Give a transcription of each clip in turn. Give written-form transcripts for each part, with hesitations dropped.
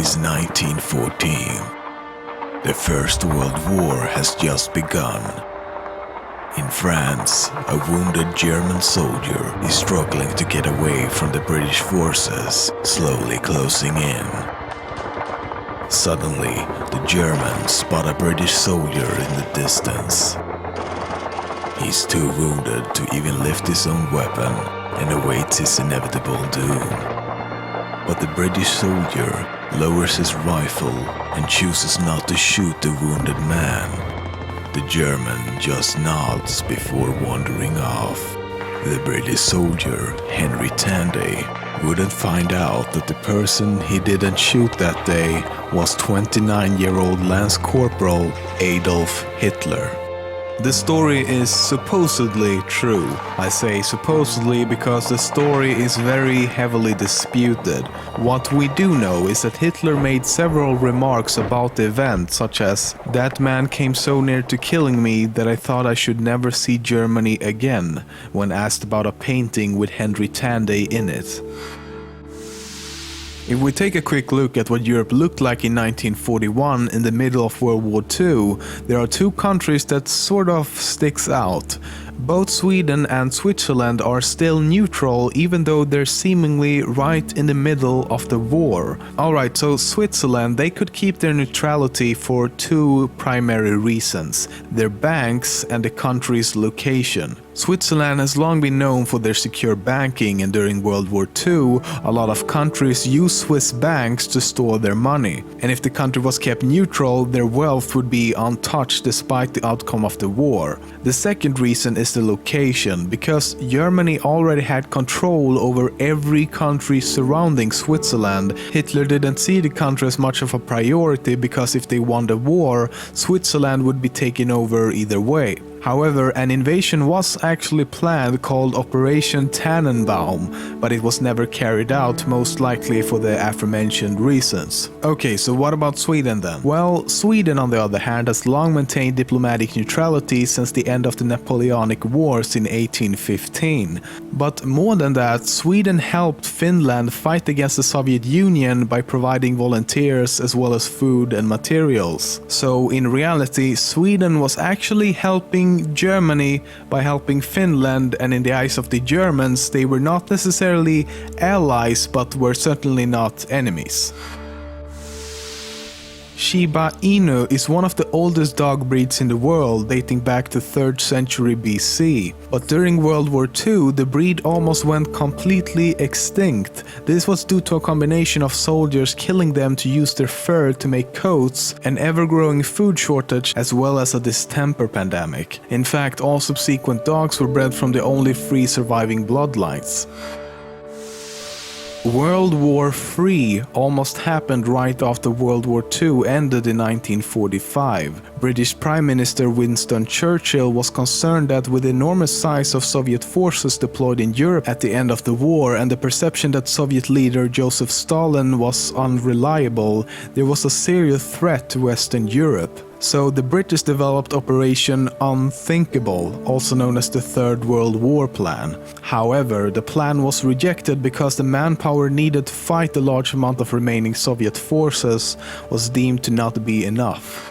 is 1914. The First World War has just begun. In France, a wounded German soldier is struggling to get away from the British forces, slowly closing in. Suddenly, the Germans spot a British soldier in the distance. He's too wounded to even lift his own weapon and awaits his inevitable doom. But the British soldier lowers his rifle and chooses not to shoot the wounded man. The German just nods before wandering off. The British soldier, Henry Tanday, wouldn't find out that the person he didn't shoot that day was 29-year-old Lance Corporal Adolf Hitler. The story is supposedly true. I say supposedly because the story is very heavily disputed. What we do know is that Hitler made several remarks about the event, such as, "That man came so near to killing me that I thought I should never see Germany again," when asked about a painting with Henry Tanday in it. If we take a quick look at what Europe looked like in 1941 in the middle of World War II, there are two countries that sort of sticks out. Both Sweden and Switzerland are still neutral, even though they're seemingly right in the middle of the war. Alright, so Switzerland, they could keep their neutrality for two primary reasons: their banks and the country's location. Switzerland has long been known for their secure banking, and during World War II, a lot of countries used Swiss banks to store their money. And if the country was kept neutral, their wealth would be untouched despite the outcome of the war. The second reason is the location, because Germany already had control over every country surrounding Switzerland. Hitler didn't see the country as much of a priority because if they won the war, Switzerland would be taken over either way. However, an invasion was actually planned called Operation Tannenbaum, but it was never carried out, most likely for the aforementioned reasons. Okay, so what about Sweden then? Well, Sweden on the other hand has long maintained diplomatic neutrality since the end of the Napoleonic Wars in 1815. But more than that, Sweden helped Finland fight against the Soviet Union by providing volunteers as well as food and materials. So in reality, Sweden was actually helping Germany by helping Finland, and in the eyes of the Germans, they were not necessarily allies, but were certainly not enemies. Shiba Inu is one of the oldest dog breeds in the world, dating back to 3rd century BC. But during World War II, the breed almost went completely extinct. This was due to a combination of soldiers killing them to use their fur to make coats, an ever-growing food shortage, as well as a distemper pandemic. In fact, all subsequent dogs were bred from the only 3 surviving bloodlines. World War III almost happened right after World War II ended in 1945. British Prime Minister Winston Churchill was concerned that with the enormous size of Soviet forces deployed in Europe at the end of the war and the perception that Soviet leader Joseph Stalin was unreliable, there was a serious threat to Western Europe. So the British developed Operation Unthinkable, also known as the Third World War Plan. However, the plan was rejected because the manpower needed to fight the large amount of remaining Soviet forces was deemed to not be enough.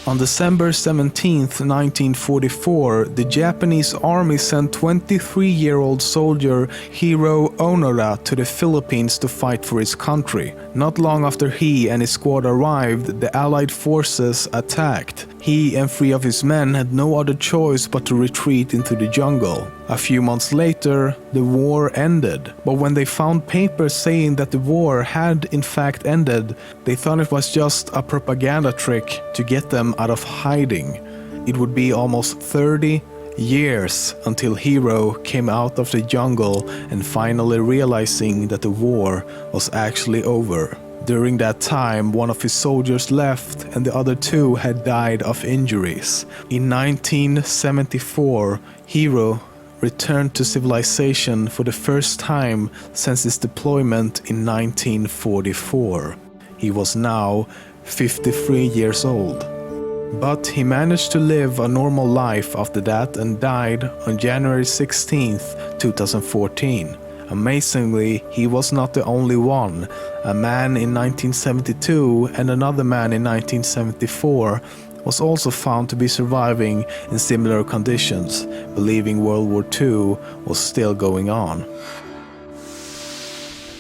On December 17, 1944, the Japanese army sent 23-year-old soldier Hiro Onora to the Philippines to fight for his country. Not long after he and his squad arrived, the Allied forces attacked. He and 3 of his men had no other choice but to retreat into the jungle. A few months later, the war ended. But when they found papers saying that the war had in fact ended, they thought it was just a propaganda trick to get them out of hiding. It would be almost 30 years until Hiro came out of the jungle and finally realizing that the war was actually over. During that time, one of his soldiers left and the other 2 had died of injuries. In 1974, Hiro returned to civilization for the first time since his deployment in 1944. He was now 53 years old. But he managed to live a normal life after that and died on January 16, 2014. Amazingly, he was not the only one. A man in 1972 and another man in 1974 was also found to be surviving in similar conditions, believing World War II was still going on.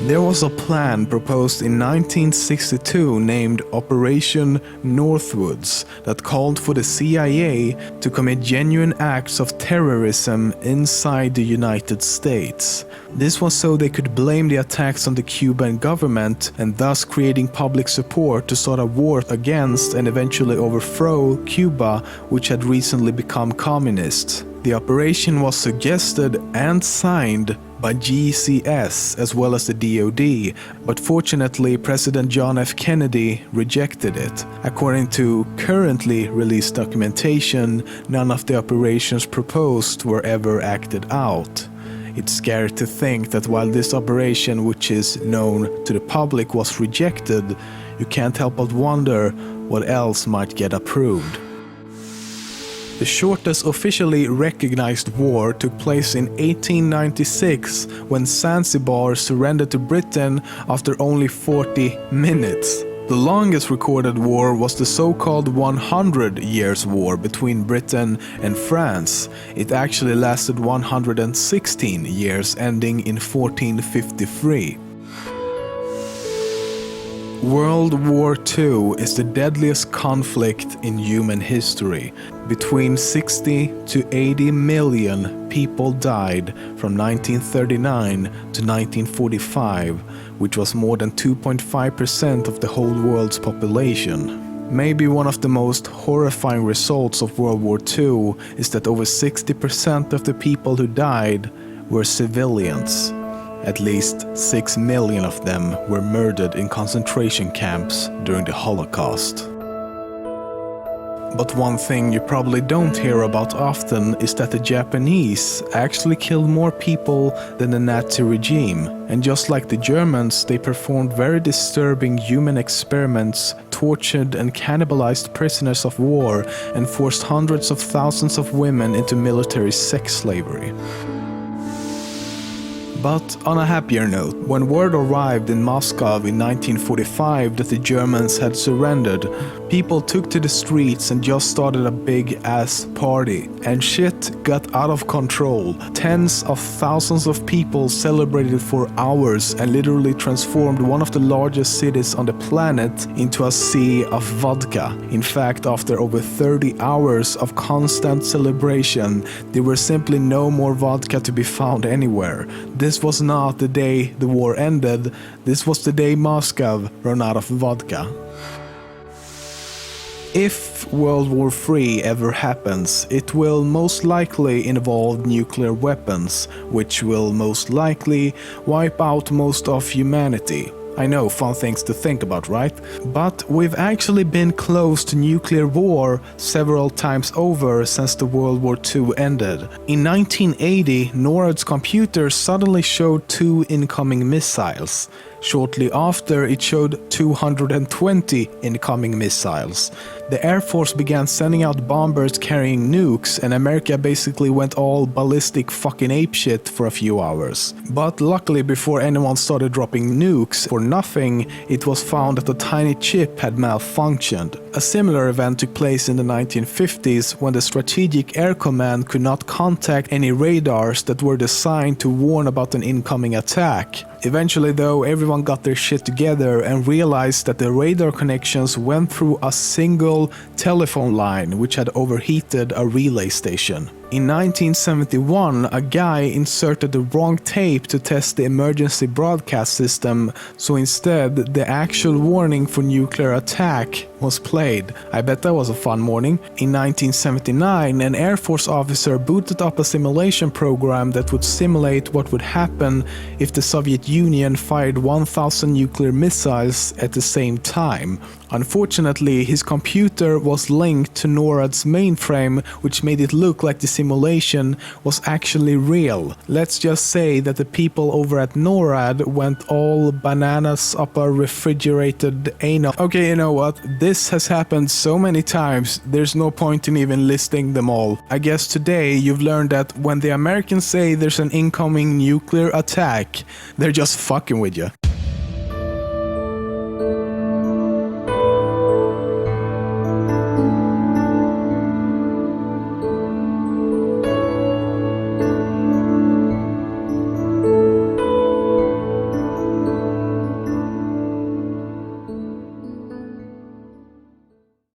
There was a plan proposed in 1962 named Operation Northwoods that called for the CIA to commit genuine acts of terrorism inside the United States. This was so they could blame the attacks on the Cuban government and thus creating public support to start a war against and eventually overthrow Cuba, which had recently become communist. The operation was suggested and signed by GCS as well as the DoD, but fortunately President John F. Kennedy rejected it. According to currently released documentation, none of the operations proposed were ever acted out. It's scary to think that while this operation, which is known to the public, was rejected, you can't help but wonder what else might get approved. The shortest officially recognized war took place in 1896 when Zanzibar surrendered to Britain after only 40 minutes. The longest recorded war was the so-called 100 Years' War between Britain and France. It actually lasted 116 years, ending in 1453. World War II is the deadliest conflict in human history. Between 60 to 80 million people died from 1939 to 1945, which was more than 2.5% of the whole world's population. Maybe one of the most horrifying results of World War II is that over 60% of the people who died were civilians. At least 6 million of them were murdered in concentration camps during the Holocaust. But one thing you probably don't hear about often is that the Japanese actually killed more people than the Nazi regime. And just like the Germans, they performed very disturbing human experiments, tortured and cannibalized prisoners of war, and forced hundreds of thousands of women into military sex slavery. But on a happier note, when word arrived in Moscow in 1945 that the Germans had surrendered, people took to the streets and just started a big-ass party. And shit got out of control. Tens of thousands of people celebrated for hours and literally transformed one of the largest cities on the planet into a sea of vodka. In fact, after over 30 hours of constant celebration, there were simply no more vodka to be found anywhere. This was not the day the war ended, this was the day Moscow ran out of vodka. If World War III ever happens, it will most likely involve nuclear weapons, which will most likely wipe out most of humanity. I know, fun things to think about, right? But we've actually been close to nuclear war several times over since the World War II ended. In 1980, NORAD's computer suddenly showed 2 incoming missiles. Shortly after, it showed 220 incoming missiles. The Air Force began sending out bombers carrying nukes, and America basically went all ballistic fucking apeshit for a few hours. But luckily, before anyone started dropping nukes for nothing, it was found that a tiny chip had malfunctioned. A similar event took place in the 1950s when the Strategic Air Command could not contact any radars that were designed to warn about an incoming attack. Eventually though, everyone got their shit together and realized that the radar connections went through a single telephone line which had overheated a relay station. In 1971, a guy inserted the wrong tape to test the emergency broadcast system, so instead the actual warning for nuclear attack was played. I bet that was a fun morning. In 1979, an Air Force officer booted up a simulation program that would simulate what would happen if the Soviet Union fired 1,000 nuclear missiles at the same time. Unfortunately, his computer was linked to NORAD's mainframe, which made it look like the simulation was actually real. Let's just say that the people over at NORAD went all bananas up a refrigerated anal. Okay, you know what? This has happened so many times, there's no point in even listing them all. I guess today you've learned that when the Americans say there's an incoming nuclear attack, they're just fucking with you.